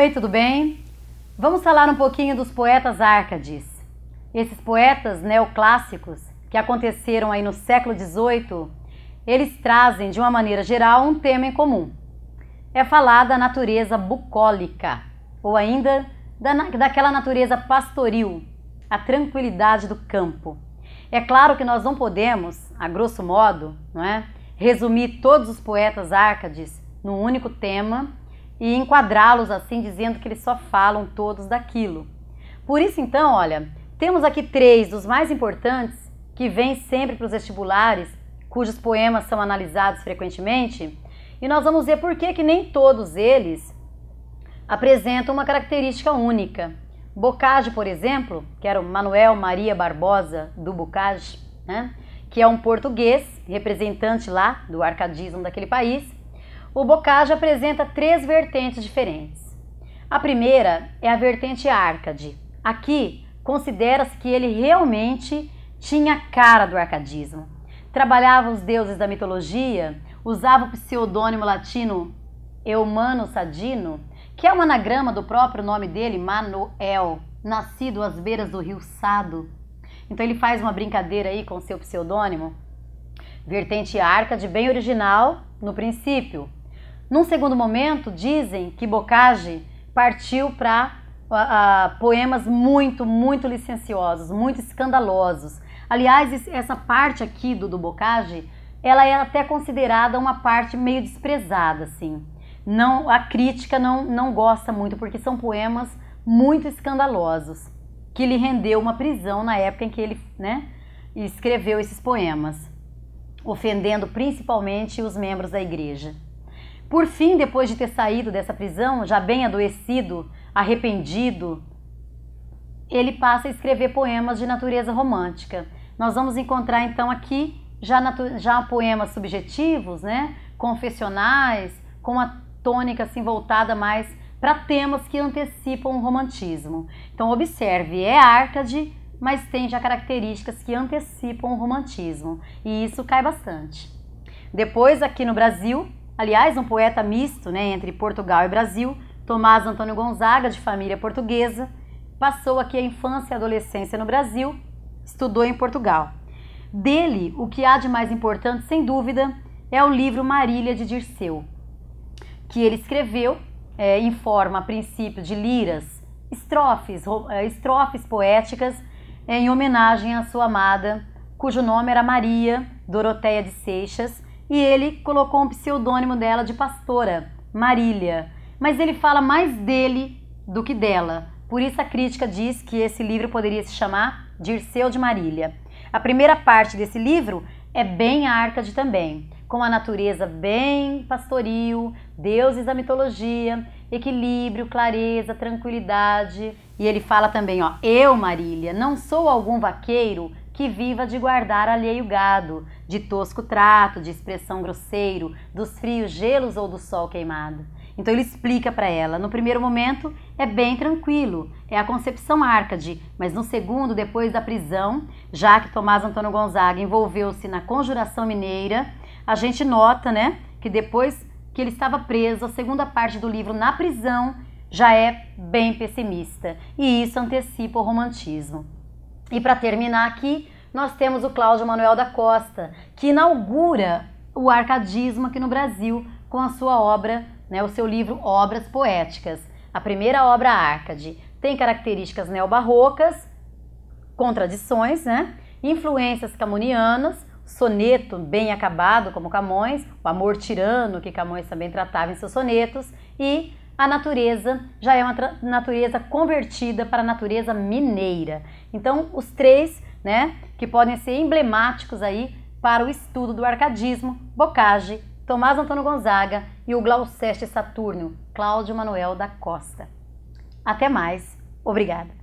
Oi, tudo bem? Vamos falar um pouquinho dos poetas árcades. Esses poetas neoclássicos que aconteceram aí no século XVIII, eles trazem de uma maneira geral um tema em comum. É falar da natureza bucólica, ou ainda daquela natureza pastoril, a tranquilidade do campo. É claro que nós não podemos, a grosso modo, não é, resumir todos os poetas árcades num único tema e enquadrá-los assim, dizendo que eles só falam todos daquilo. Por isso, então, olha, temos aqui três dos mais importantes que vêm sempre para os vestibulares, cujos poemas são analisados frequentemente, e nós vamos ver por que nem todos eles apresentam uma característica única. Bocage, por exemplo, que era o Manuel Maria Barbosa do Bocage, né, que é um português, representante lá do arcadismo daquele país. O Bocage apresenta três vertentes diferentes. A primeira é a vertente árcade. Aqui, considera-se que ele realmente tinha a cara do arcadismo. Trabalhava os deuses da mitologia, usava o pseudônimo latino Eumano Sadino, que é um anagrama do próprio nome dele, Manuel, nascido às beiras do rio Sado. Então ele faz uma brincadeira aí com seu pseudônimo. Vertente árcade bem original no princípio. Num segundo momento, dizem que Bocage partiu para poemas muito licenciosos, muito escandalosos. Aliás, essa parte aqui do Bocage, ela é até considerada uma parte meio desprezada, assim. Não, a crítica não gosta muito, porque são poemas muito escandalosos, que lhe rendeu uma prisão na época em que ele, né, escreveu esses poemas, ofendendo principalmente os membros da igreja. Por fim, depois de ter saído dessa prisão, já bem adoecido, arrependido, ele passa a escrever poemas de natureza romântica. Nós vamos encontrar então aqui já poemas subjetivos, né, confessionais, com uma tônica assim, voltada mais para temas que antecipam o romantismo. Então observe, é árcade, mas tem já características que antecipam o romantismo, e isso cai bastante. Depois, aqui no Brasil, aliás, um poeta misto, né, entre Portugal e Brasil, Tomás Antônio Gonzaga, de família portuguesa, passou aqui a infância e a adolescência no Brasil, estudou em Portugal. Dele, o que há de mais importante, sem dúvida, é o livro Marília de Dirceu, que ele escreveu em forma, a princípio, de liras, estrofes poéticas em homenagem à sua amada, cujo nome era Maria Doroteia de Seixas, e ele colocou um pseudônimo dela de Pastora, Marília. Mas ele fala mais dele do que dela. Por isso a crítica diz que esse livro poderia se chamar Dirceu de Marília. A primeira parte desse livro é bem árcade também, com a natureza bem pastoril, deuses da mitologia, equilíbrio, clareza, tranquilidade. E ele fala também, ó, eu, Marília, não sou algum vaqueiro que viva de guardar alheio gado, de tosco trato, de expressão grosseiro, dos frios gelos ou do sol queimado. Então ele explica para ela, no primeiro momento é bem tranquilo, é a concepção árcade, mas no segundo, depois da prisão, já que Tomás Antônio Gonzaga envolveu-se na Conjuração Mineira, a gente nota, né, que depois que ele estava preso, a segunda parte do livro, na prisão, já é bem pessimista, e isso antecipa o romantismo. E para terminar aqui, nós temos o Cláudio Manuel da Costa, que inaugura o arcadismo aqui no Brasil com a sua obra, né, o seu livro Obras Poéticas. A primeira obra árcade tem características neobarrocas, contradições, né, influências camonianas, soneto bem acabado como Camões, o amor tirano que Camões também tratava em seus sonetos, e a natureza já é uma natureza convertida para a natureza mineira. Então, os três, né, que podem ser emblemáticos aí para o estudo do arcadismo, Bocage, Tomás Antônio Gonzaga e o Gloucester Saturnio, Cláudio Manuel da Costa. Até mais. Obrigada.